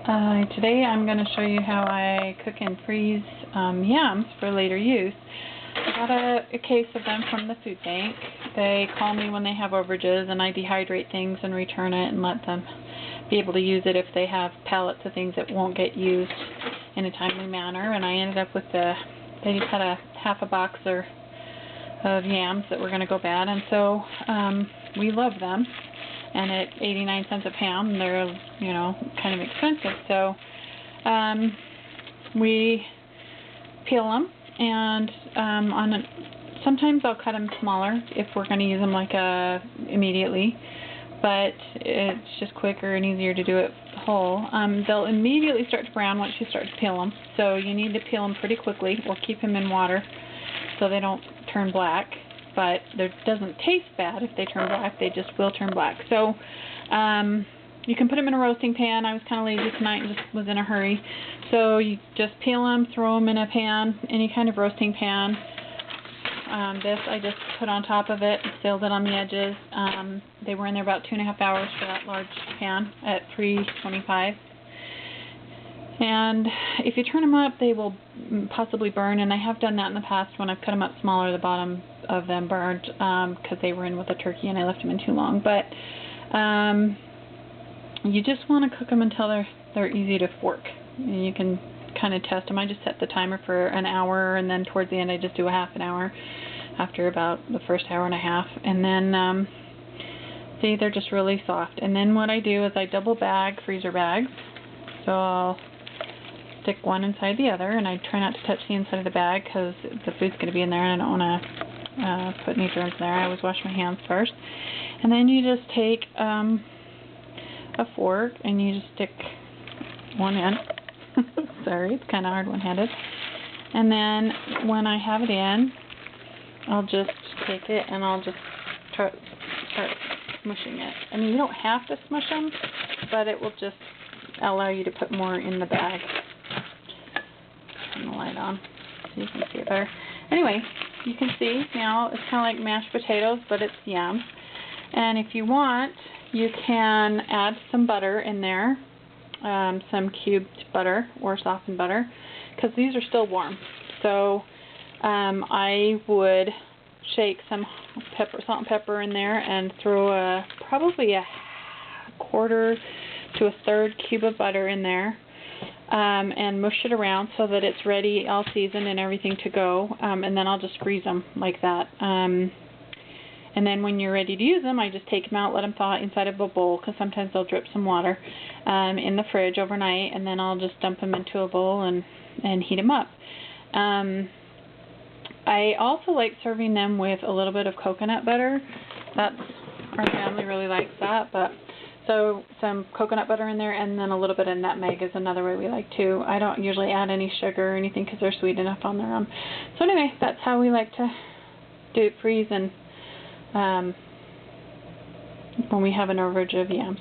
Today I'm going to show you how I cook and freeze yams for later use. I got a case of them from the food bank. They call me when they have overages, and I dehydrate things and return it and let them be able to use it if they have pallets of things that won't get used in a timely manner. And I ended up with they just had a half a box of yams that were going to go bad, and so we love them. And at 89 cents a pound, they're, kind of expensive. So we peel them, and sometimes I'll cut them smaller if we're going to use them immediately. But it's just quicker and easier to do it whole. They'll immediately start to brown once you start to peel them. So you need to peel them pretty quickly, or keep them in water so they don't turn black. But it doesn't taste bad if they turn black. They just will turn black. So you can put them in a roasting pan. I was kind of lazy tonight and just was in a hurry. So you just peel them, throw them in a pan, any kind of roasting pan. This I just put on top of it, sealed it on the edges. They were in there about 2.5 hours for that large pan at 325. And if you turn them up, they will possibly burn, and I have done that in the past when I've cut them up smaller. The bottom of them burned because they were in with the turkey and I left them in too long. But you just want to cook them until they're easy to fork. And you can kind of test them. I just set the timer for an hour, and then towards the end I just do a half an hour after about the first hour and a half. And then see, they're just really soft. And then what I do is I double bag freezer bags. So I'll stick one inside the other, and I try not to touch the inside of the bag because the food's going to be in there and I don't want to put any germs there. I always wash my hands first. And then you just take a fork and you just stick one in. Sorry, it's kind of hard one-handed. And then when I have it in, I'll just take it and I'll just start smushing it. I mean, you don't have to smush them, but it will just allow you to put more in the bag. Turn the light on so you can see it better. Anyway, you can see now it's kind of like mashed potatoes, but it's yams. And if you want, you can add some butter in there, some cubed butter or softened butter, because these are still warm. So I would shake some salt and pepper in there and throw probably a quarter to a third cube of butter in there, and mush it around so that it's ready, all seasoned and everything to go. And then I'll just freeze them like that. And then when you're ready to use them, I just take them out, let them thaw inside of a bowl, because sometimes they'll drip some water, in the fridge overnight, and then I'll just dump them into a bowl and heat them up. I also like serving them with a little bit of coconut butter. Our family really likes that. But so some coconut butter in there, and then a little bit of nutmeg is another way we like to. I don't usually add any sugar or anything because they're sweet enough on their own. So anyway, that's how we like to freeze and when we have an overage of yams.